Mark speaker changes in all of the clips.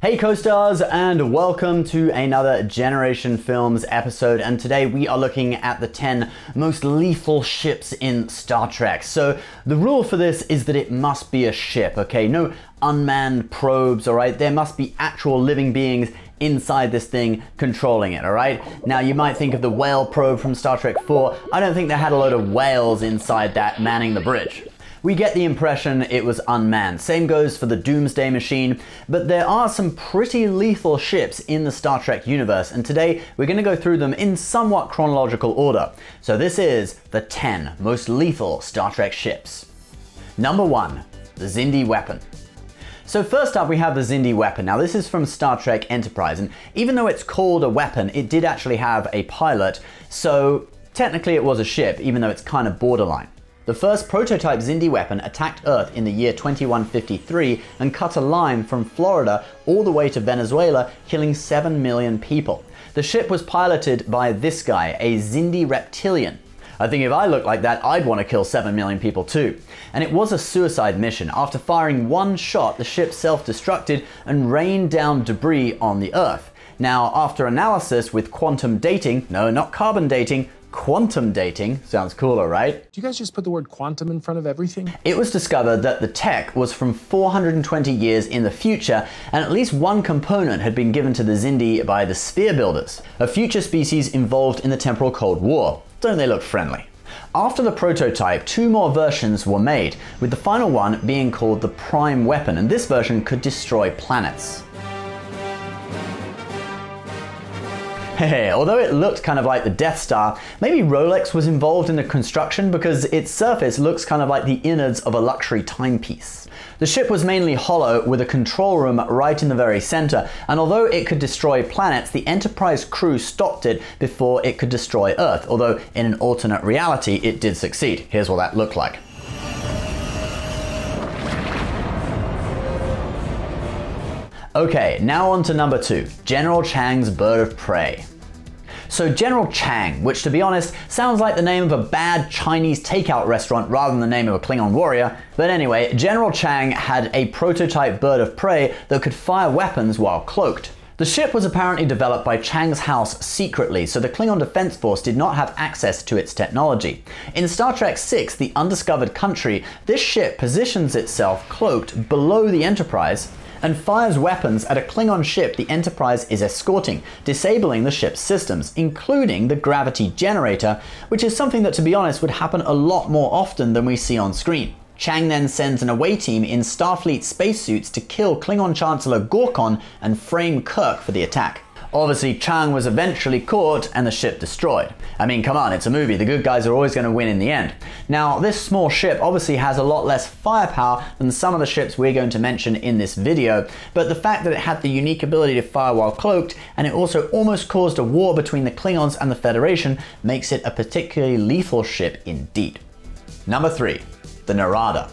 Speaker 1: Hey co-stars, and welcome to another Generation Films episode, and today we are looking at the 10 most lethal ships in Star Trek. So the rule for this is that it must be a ship, okay? No unmanned probes, alright? There must be actual living beings inside this thing controlling it, alright? Now you might think of the whale probe from Star Trek 4. I don't think they had a load of whales inside that manning the bridge. We get the impression it was unmanned. Same goes for the Doomsday Machine, but there are some pretty lethal ships in the Star Trek universe, and today we're going to go through them in somewhat chronological order. So this is the 10 most lethal Star Trek ships. Number 1, the Xindi Weapon. So first up we have the Xindi Weapon. Now this is from Star Trek Enterprise, and even though it's called a weapon, it did actually have a pilot, so technically it was a ship, even though it's kind of borderline. The first prototype Xindi weapon attacked Earth in the year 2153 and cut a line from Florida all the way to Venezuela, killing 7 million people. The ship was piloted by this guy, a Xindi reptilian. I think if I looked like that, I'd want to kill 7 million people too. And it was a suicide mission. After firing one shot, the ship self-destructed and rained down debris on the Earth. Now, after analysis with quantum dating, no, not carbon dating, quantum dating, sounds cooler, right?
Speaker 2: Do you guys just put the word quantum in front of everything?
Speaker 1: It was discovered that the tech was from 420 years in the future, and at least one component had been given to the Xindi by the Sphere Builders, a future species involved in the temporal Cold War. Don't they look friendly? After the prototype, 2 more versions were made, with the final one being called the Prime Weapon, and this version could destroy planets. Hey, although it looked kind of like the Death Star, maybe Rolex was involved in the construction because its surface looks kind of like the innards of a luxury timepiece. The ship was mainly hollow with a control room right in the very center, and although it could destroy planets, the Enterprise crew stopped it before it could destroy Earth, although in an alternate reality it did succeed. Here's what that looked like. Okay, now on to number 2, General Chang's Bird of Prey. So General Chang, which to be honest sounds like the name of a bad Chinese takeout restaurant rather than the name of a Klingon warrior, but anyway, General Chang had a prototype bird of prey that could fire weapons while cloaked. The ship was apparently developed by Chang's house secretly, so the Klingon Defense Force did not have access to its technology. In Star Trek VI, The Undiscovered Country, this ship positions itself cloaked below the Enterprise and fires weapons at a Klingon ship the Enterprise is escorting, disabling the ship's systems, including the gravity generator, which is something that, to be honest, would happen a lot more often than we see on screen. Chang then sends an away team in Starfleet spacesuits to kill Klingon Chancellor Gorkon and frame Kirk for the attack. Obviously, Chang was eventually caught and the ship destroyed. I mean, come on, it's a movie. The good guys are always going to win in the end. Now, this small ship obviously has a lot less firepower than some of the ships we're going to mention in this video, but the fact that it had the unique ability to fire while cloaked, and it also almost caused a war between the Klingons and the Federation, makes it a particularly lethal ship indeed. Number 3, the Narada.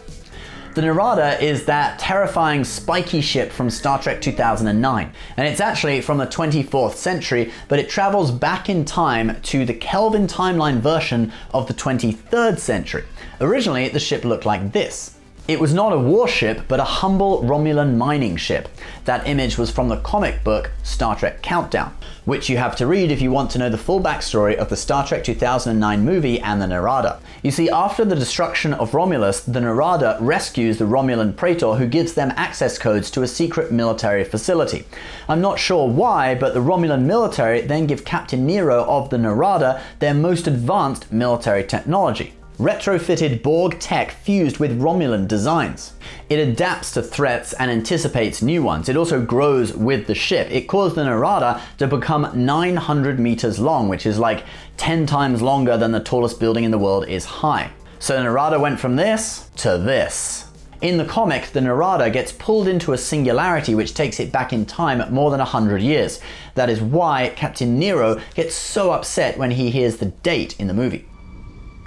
Speaker 1: The Narada is that terrifying spiky ship from Star Trek 2009, and it's actually from the 24th century, but it travels back in time to the Kelvin timeline version of the 23rd century. Originally, the ship looked like this. It was not a warship, but a humble Romulan mining ship. That image was from the comic book Star Trek Countdown, which you have to read if you want to know the full backstory of the Star Trek 2009 movie and the Narada. You see, after the destruction of Romulus, the Narada rescues the Romulan Praetor, who gives them access codes to a secret military facility. I'm not sure why, but the Romulan military then give Captain Nero of the Narada their most advanced military technology. Retrofitted Borg tech fused with Romulan designs. It adapts to threats and anticipates new ones. It also grows with the ship. It caused the Narada to become 900 meters long, which is like 10 times longer than the tallest building in the world is high. So the Narada went from this to this. In the comic, the Narada gets pulled into a singularity which takes it back in time more than 100 years. That is why Captain Nero gets so upset when he hears the date in the movie.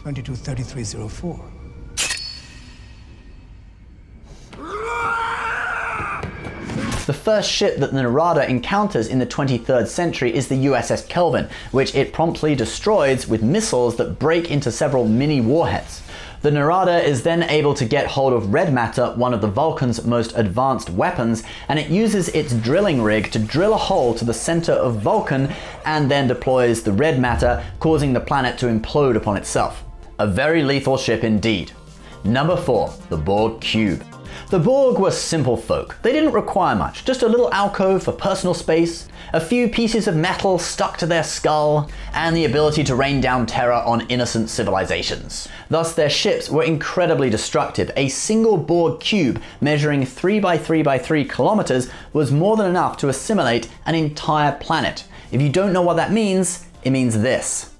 Speaker 3: 223304.
Speaker 1: The first ship that the Narada encounters in the 23rd century is the USS Kelvin, which it promptly destroys with missiles that break into several mini warheads. The Narada is then able to get hold of red matter, one of the Vulcans' most advanced weapons, and it uses its drilling rig to drill a hole to the center of Vulcan and then deploys the red matter, causing the planet to implode upon itself. A very lethal ship indeed. Number 4, the Borg Cube. The Borg were simple folk. They didn't require much, just a little alcove for personal space, a few pieces of metal stuck to their skull, and the ability to rain down terror on innocent civilizations. Thus, their ships were incredibly destructive. A single Borg cube measuring 3 by 3 by 3 kilometers was more than enough to assimilate an entire planet. If you don't know what that means, it means this.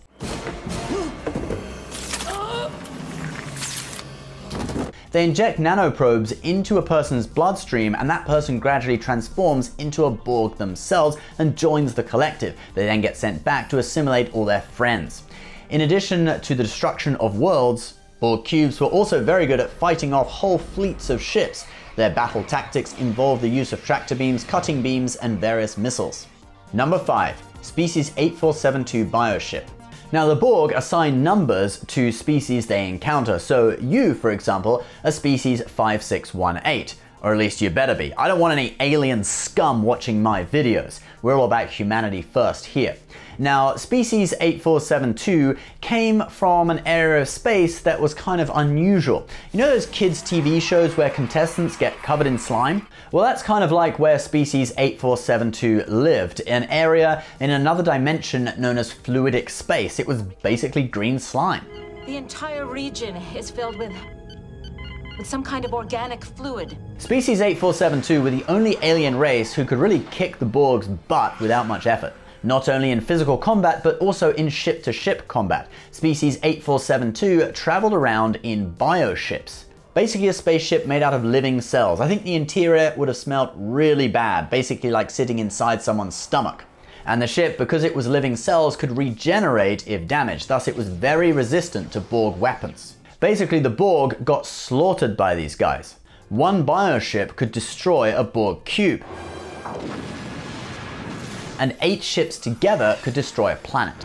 Speaker 1: They inject nanoprobes into a person's bloodstream, and that person gradually transforms into a Borg themselves and joins the collective. They then get sent back to assimilate all their friends. In addition to the destruction of worlds, Borg cubes were also very good at fighting off whole fleets of ships. Their battle tactics involve the use of tractor beams, cutting beams, and various missiles. Number 5, Species 8472 Bioship. Now, the Borg assign numbers to species they encounter, so you, for example, are species 5618, or at least you better be. I don't want any alien scum watching my videos. We're all about humanity first here. Now, species 8472 came from an area of space that was kind of unusual. You know those kids' TV shows where contestants get covered in slime? Well, that's kind of like where species 8472 lived, an area in another dimension known as fluidic space. It was basically green slime.
Speaker 3: The entire region is filled with some kind of organic fluid.
Speaker 1: Species 8472 were the only alien race who could really kick the Borg's butt without much effort. Not only in physical combat, but also in ship-to-ship combat. Species 8472 traveled around in bioships. Basically a spaceship made out of living cells. I think the interior would have smelled really bad, basically like sitting inside someone's stomach. And the ship, because it was living cells, could regenerate if damaged, thus it was very resistant to Borg weapons. Basically, the Borg got slaughtered by these guys. One bioship could destroy a Borg cube. And 8 ships together could destroy a planet.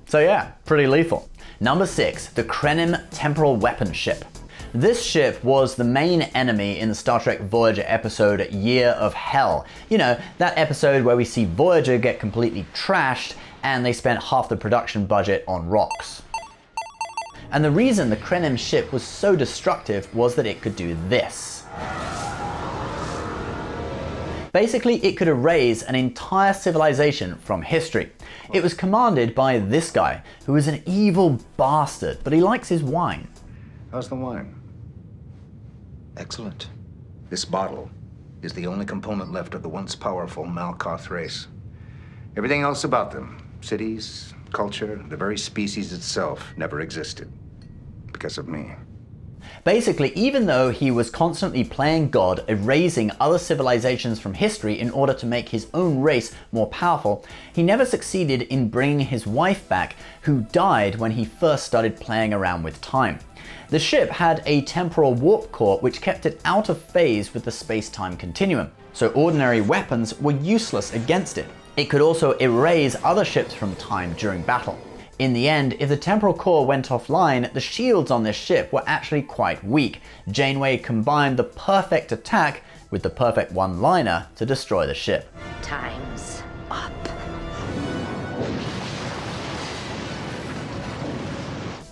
Speaker 1: So yeah, pretty lethal. Number 6, the Krenim Temporal Weapon Ship. This ship was the main enemy in the Star Trek Voyager episode Year of Hell. You know, that episode where we see Voyager get completely trashed and they spent half the production budget on rocks. And the reason the Krenim ship was so destructive was that it could do this. Basically, it could erase an entire civilization from history. It was commanded by this guy, who is an evil bastard, but he likes his wine.
Speaker 4: How's the wine? Excellent. This bottle is the only component left of the once powerful Malkoth race. Everything else about them, cities, culture, the very species itself, never existed. Because of me.
Speaker 1: Basically, even though he was constantly playing God, erasing other civilizations from history in order to make his own race more powerful, he never succeeded in bringing his wife back, who died when he first started playing around with time. The ship had a temporal warp core which kept it out of phase with the space-time continuum, so ordinary weapons were useless against it. It could also erase other ships from time during battle. In the end, if the temporal core went offline, the shields on this ship were actually quite weak. Janeway combined the perfect attack with the perfect one-liner to destroy the ship.
Speaker 3: Time's up.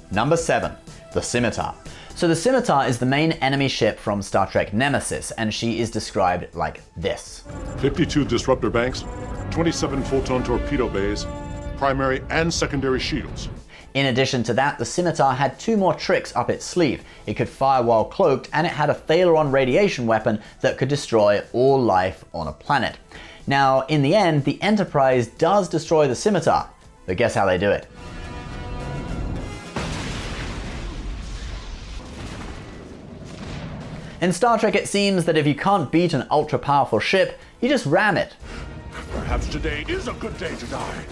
Speaker 1: Number 7, the Scimitar. So the Scimitar is the main enemy ship from Star Trek Nemesis, and she is described like this.
Speaker 5: 52 disruptor banks, 27 photon torpedo bays, primary and secondary shields.
Speaker 1: In addition to that, the Scimitar had 2 more tricks up its sleeve. It could fire while cloaked, and it had a Thaleron radiation weapon that could destroy all life on a planet. Now, in the end, the Enterprise does destroy the Scimitar, but guess how they do it? In Star Trek, it seems that if you can't beat an ultra-powerful ship, you just ram it.
Speaker 5: Perhaps today is a good day to die.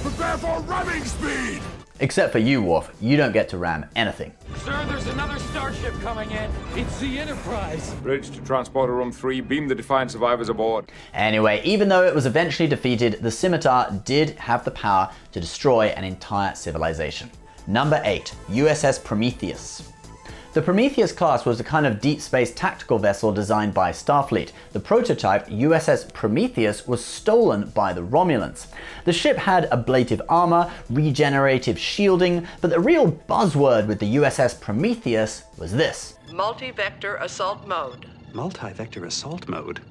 Speaker 5: Prepare for ramming speed!
Speaker 1: Except for you, Worf. You don't get to ram anything.
Speaker 6: Sir, there's another starship coming in. It's the Enterprise.
Speaker 7: Bridge to Transporter Room 3. Beam the Defiant survivors aboard.
Speaker 1: Anyway, even though it was eventually defeated, the Scimitar did have the power to destroy an entire civilization. Number 8. USS Prometheus. The Prometheus class was a kind of deep space tactical vessel designed by Starfleet. The prototype, USS Prometheus, was stolen by the Romulans. The ship had ablative armor, regenerative shielding, but the real buzzword with the USS Prometheus was this:
Speaker 8: multi-vector assault mode.
Speaker 9: Multi-vector assault mode?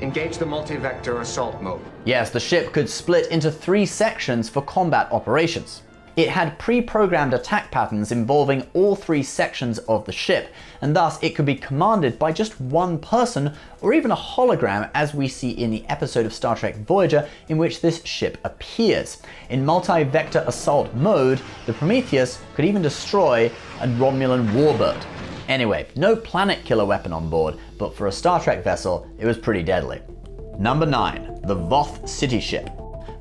Speaker 4: Engage the multi-vector assault mode.
Speaker 1: Yes, the ship could split into 3 sections for combat operations. It had pre-programmed attack patterns involving all 3 sections of the ship, and thus it could be commanded by just one person or even a hologram, as we see in the episode of Star Trek Voyager in which this ship appears. In multi-vector assault mode, the Prometheus could even destroy a Romulan warbird. Anyway, no planet killer weapon on board, but for a Star Trek vessel, it was pretty deadly. Number 9. The Voth City Ship.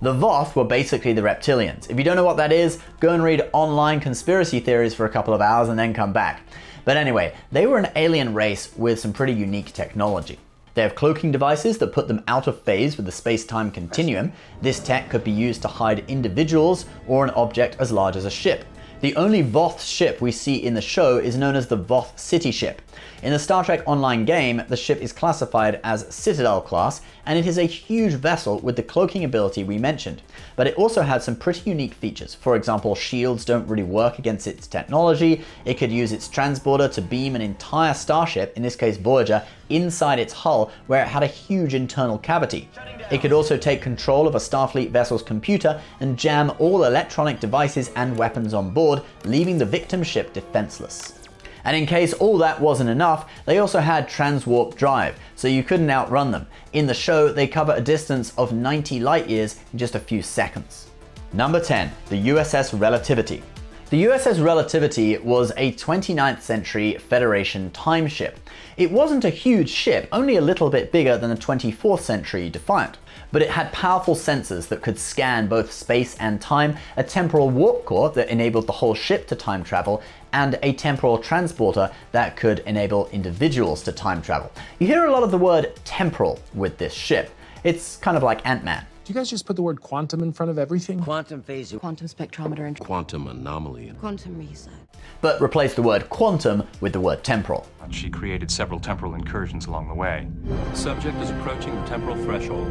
Speaker 1: The Voth were basically the reptilians. If you don't know what that is, go and read online conspiracy theories for a couple of hours and then come back. But anyway, they were an alien race with some pretty unique technology. They have cloaking devices that put them out of phase with the space-time continuum. This tech could be used to hide individuals or an object as large as a ship. The only Voth ship we see in the show is known as the Voth City Ship. In the Star Trek Online game, the ship is classified as Citadel class, and it is a huge vessel with the cloaking ability we mentioned. But it also had some pretty unique features. For example, shields don't really work against its technology. It could use its transporter to beam an entire starship, in this case Voyager, inside its hull, where it had a huge internal cavity. It could also take control of a Starfleet vessel's computer and jam all electronic devices and weapons on board, leaving the victim ship defenseless. And in case all that wasn't enough, they also had transwarp drive, so you couldn't outrun them. In the show, they cover a distance of 90 light years in just a few seconds. Number 10. The USS Relativity. The USS Relativity was a 29th century Federation time ship. It wasn't a huge ship, only a little bit bigger than a 24th century Defiant. But it had powerful sensors that could scan both space and time, a temporal warp core that enabled the whole ship to time travel, and a temporal transporter that could enable individuals to time travel. You hear a lot of the word temporal with this ship. It's kind of like Ant-Man.
Speaker 2: Do you guys just put the word quantum in front of everything?
Speaker 8: Quantum phase,
Speaker 10: quantum spectrometer, and
Speaker 9: quantum anomaly,
Speaker 10: quantum reset.
Speaker 1: But replace the word quantum with the word temporal.
Speaker 11: She created several temporal incursions along the way.
Speaker 12: The subject is approaching the temporal threshold.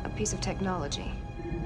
Speaker 13: A piece of technology.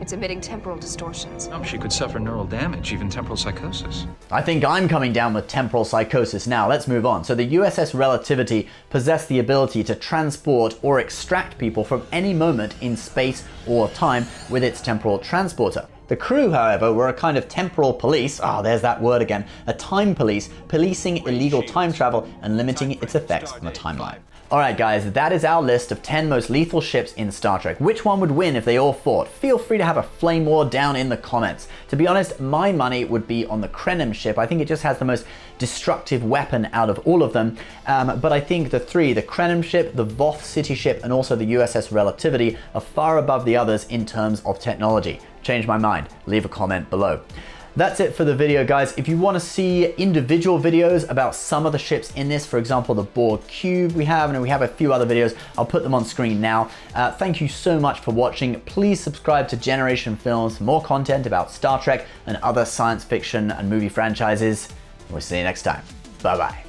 Speaker 13: It's emitting temporal distortions.
Speaker 11: She could suffer neural damage, even temporal psychosis.
Speaker 1: I think I'm coming down with temporal psychosis now. Let's move on. So the USS Relativity possessed the ability to transport or extract people from any moment in space or time with its temporal transporter. The crew, however, were a kind of temporal police, there's that word again, a time police, policing illegal time travel and limiting its effects on the timeline. Alright guys, that is our list of 10 most lethal ships in Star Trek. Which one would win if they all fought? Feel free to have a flame war down in the comments. To be honest, my money would be on the Krenim ship. I think it just has the most destructive weapon out of all of them. But I think the 3, the Krenim ship, the Voth City ship, and also the USS Relativity are far above the others in terms of technology. Change my mind, leave a comment below. That's it for the video, guys. If you want to see individual videos about some of the ships in this, for example, the Borg Cube we have, and we have a few other videos, I'll put them on screen now. Thank you so much for watching. Please subscribe to Generation Films for more content about Star Trek and other science fiction and movie franchises. We'll see you next time. Bye-bye.